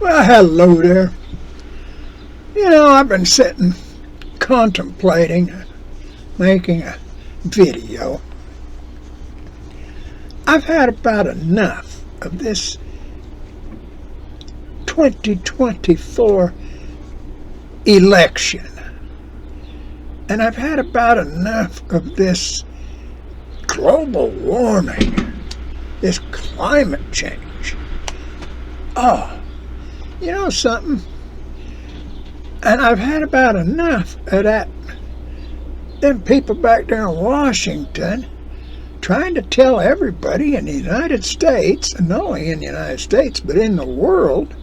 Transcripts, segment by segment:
Well, hello there. I've been sitting contemplating making a video. I've had about enough of this 2024 election. And I've had about enough of this global warming, this climate change. Oh, you know something? And I've had about enough of that. Them people back there in Washington trying to tell everybody in the United States, and not only in the United States, but in the world,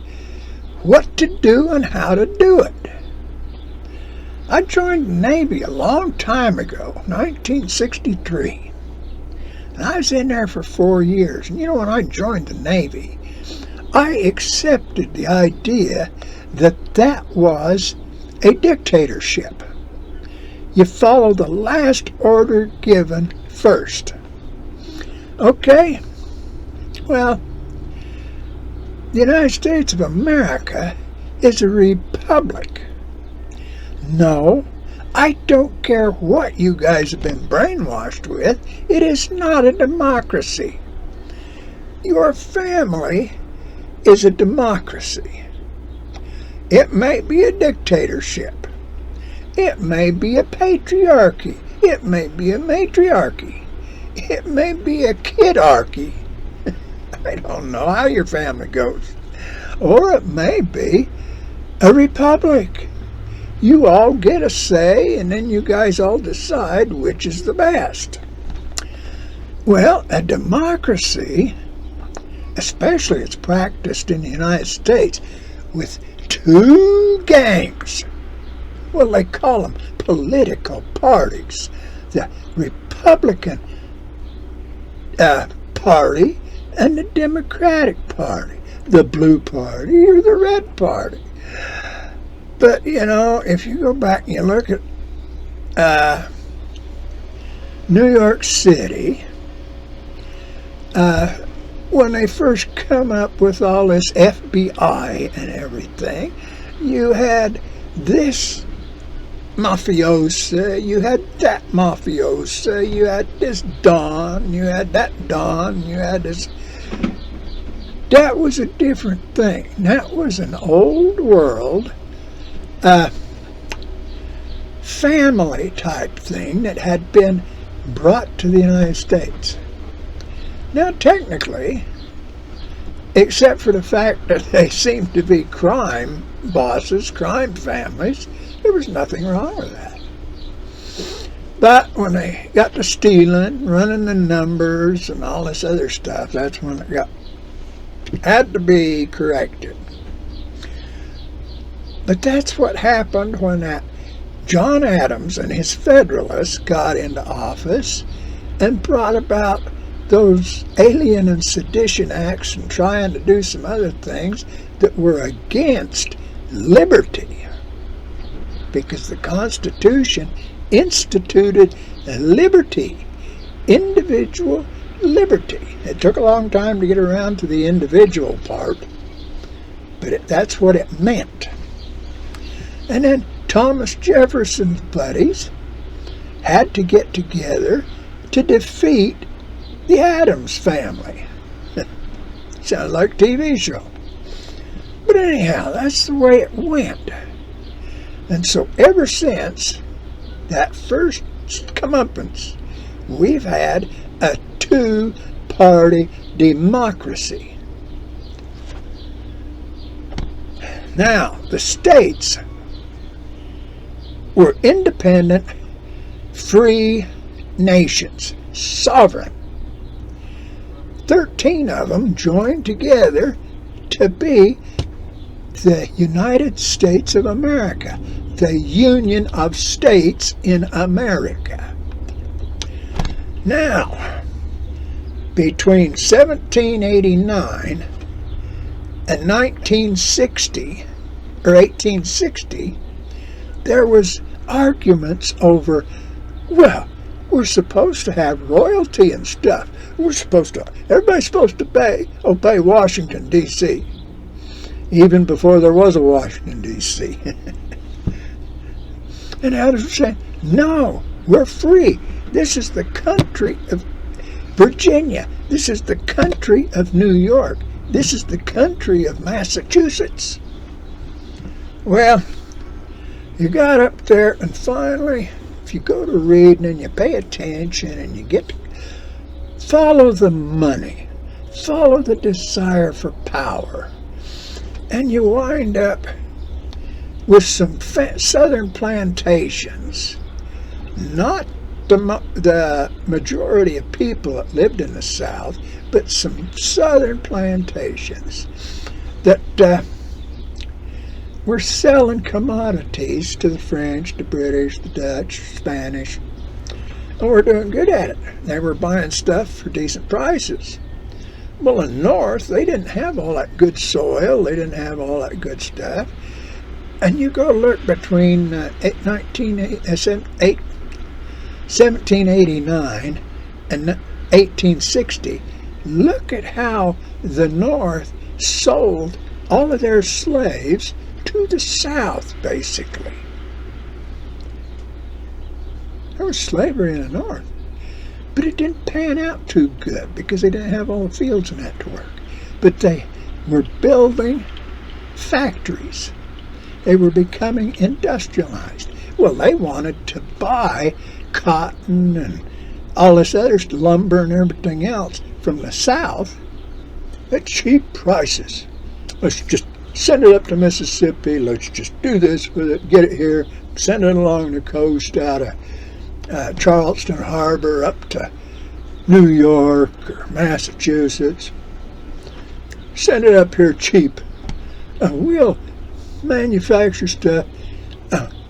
what to do and how to do it. I joined the Navy a long time ago, 1963. And I was in there for 4 years. And when I joined the Navy, I accepted the idea that that was a dictatorship. You follow the last order given first. Okay? Well, the United States of America is a republic. No, I don't care what you guys have been brainwashed with. It is not a democracy. Your family is a democracy. It may be a dictatorship. It may be a patriarchy. It may be a matriarchy. It may be a kidarchy. I don't know how your family goes. Or it may be a republic. You all get a say, and then you guys all decide which is the best. Well, a democracy, especially it's practiced in the United States, with two gangs. Well, they call them political parties. The Republican Party and the Democratic Party. The Blue Party or the Red Party. But, if you go back and you look at New York City, when they first come up with all this FBI and everything, you had this mafiosa, you had that mafiosa, you had this Don, you had that Don, you had this. That was a different thing. That was an old world family type thing that had been brought to the United States. Now, technically, except for the fact that they seemed to be crime bosses, crime families, there was nothing wrong with that. But when they got to stealing, running the numbers, and all this other stuff, that's when it had to be corrected. But that's what happened when that John Adams and his Federalists got into office and brought about those Alien and Sedition Acts and trying to do some other things that were against liberty. Because the Constitution instituted liberty, individual liberty. It took a long time to get around to the individual part, but that's what it meant. And then Thomas Jefferson's buddies had to get together to defeat the Adams family. Sounds like a TV show. But anyhow, that's the way it went. And so ever since that first comeuppance, we've had a two-party democracy. Now, the states were independent, free nations, sovereign. 13 of them joined together to be the United States of America, the Union of States in America. Now, between 1789 and 1960, or 1860, there was arguments over, well, we're supposed to have royalty and stuff. Everybody's supposed to obey Washington, D.C. even before there was a Washington, D.C. And others were saying, no, we're free. This is the country of Virginia. This is the country of New York. This is the country of Massachusetts. Well, you got up there, and finally, if you go to reading and you pay attention and you get to follow the money, follow the desire for power, and you wind up with some southern plantations, not the majority of people that lived in the South, but some southern plantations that were selling commodities to the French, the British, the Dutch, Spanish, and were doing good at it. They were buying stuff for decent prices. Well, in the North, they didn't have all that good soil. They didn't have all that good stuff. And you go look between 1789 and 1860, look at how the North sold all of their slaves to the South, basically. There was slavery in the North, but it didn't pan out too good because they didn't have all the fields in that to work. But they were building factories. They were becoming industrialized. Well, they wanted to buy cotton and all this other lumber and everything else from the South at cheap prices. Let's just send it up to Mississippi. Let's just do this with it, get it here, send it along the coast out of Charleston Harbor up to New York or Massachusetts. Send it up here cheap. We'll manufacture stuff.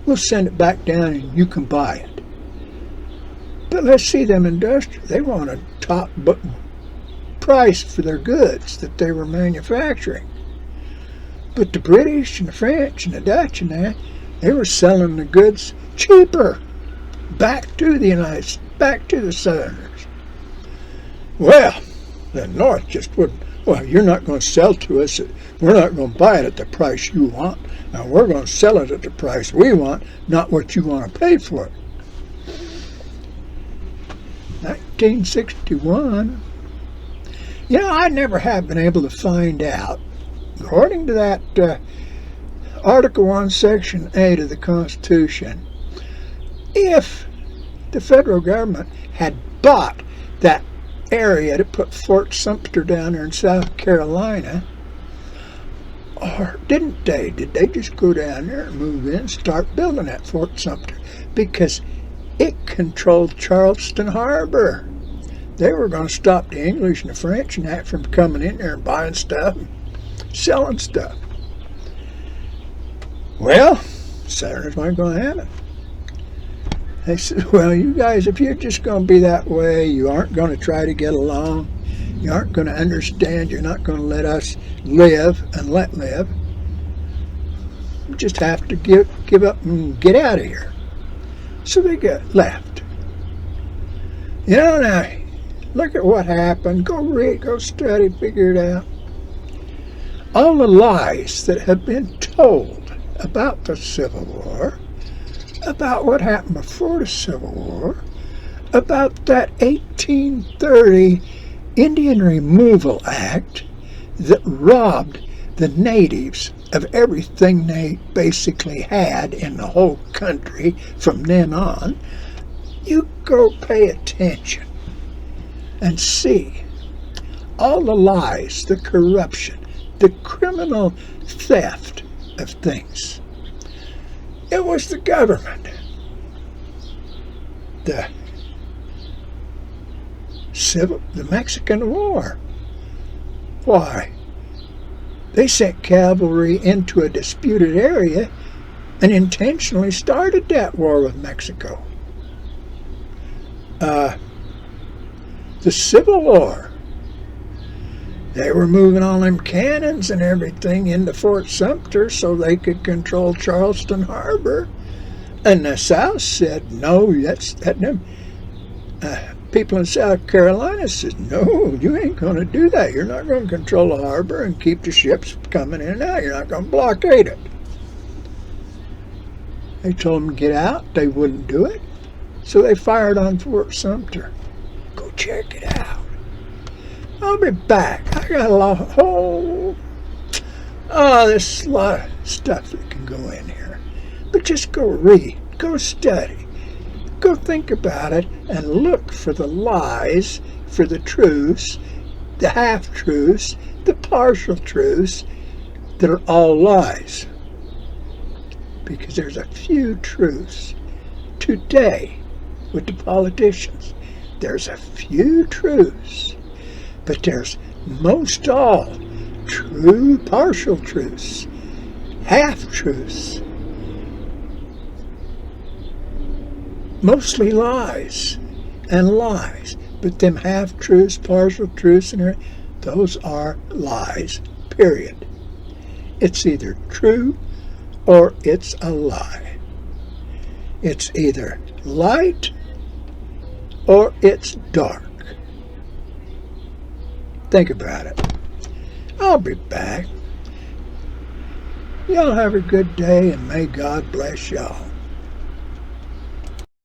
We'll send it back down and you can buy it. But let's see them industrial. They want a top price for their goods that they were manufacturing. But the British and the French and the Dutch and that, they were selling the goods cheaper back to the United States, back to the Southerners. Well, the North just wouldn't. Well, you're not going to sell to us. We're not going to buy it at the price you want. And we're going to sell it at the price we want, not what you want to pay for it. 1961. You know, I never have been able to find out, according to that Article 1, Section 8 of the Constitution, if the federal government had bought that area to put Fort Sumter down there in South Carolina, or didn't they? Did they just go down there and move in and start building that Fort Sumter? Because it controlled Charleston Harbor. They were going to stop the English and the French and that from coming in there and buying stuff and selling stuff. Well, Southerners weren't going to have it. They said, well, you guys, if you're just going to be that way, you aren't going to try to get along, you aren't going to understand, you're not going to let us live and let live, you just have to give up and get out of here. So they got left. You know, now, look at what happened. Go read, go study, figure it out. All the lies that have been told about the Civil War, about what happened before the Civil War, about that 1830 Indian Removal Act that robbed the natives of everything they basically had in the whole country from then on. You go pay attention and see all the lies, the corruption, the criminal theft of things. It was the government, the Mexican War. Why? They sent cavalry into a disputed area and intentionally started that war with Mexico. The Civil War. They were moving all them cannons and everything into Fort Sumter so they could control Charleston Harbor. And the South said, no, People in South Carolina said, no, you ain't going to do that. You're not going to control the harbor and keep the ships coming in and out. You're not going to blockade it. They told them to get out. They wouldn't do it. So they fired on Fort Sumter. Go check it out. I'll be back. I got there's a lot of stuff that can go in here. But just go read. Go study. Go think about it and look for the lies, for the truths, the half-truths, the partial truths that are all lies. Because there's a few truths today with the politicians. There's a few truths, but there's most all true partial truths, half-truths, mostly lies and lies, but them half-truths, partial truths, and those are lies, period. It's either true or it's a lie. It's either light or it's dark. Think about it. I'll be back. Y'all have a good day, and may God bless y'all.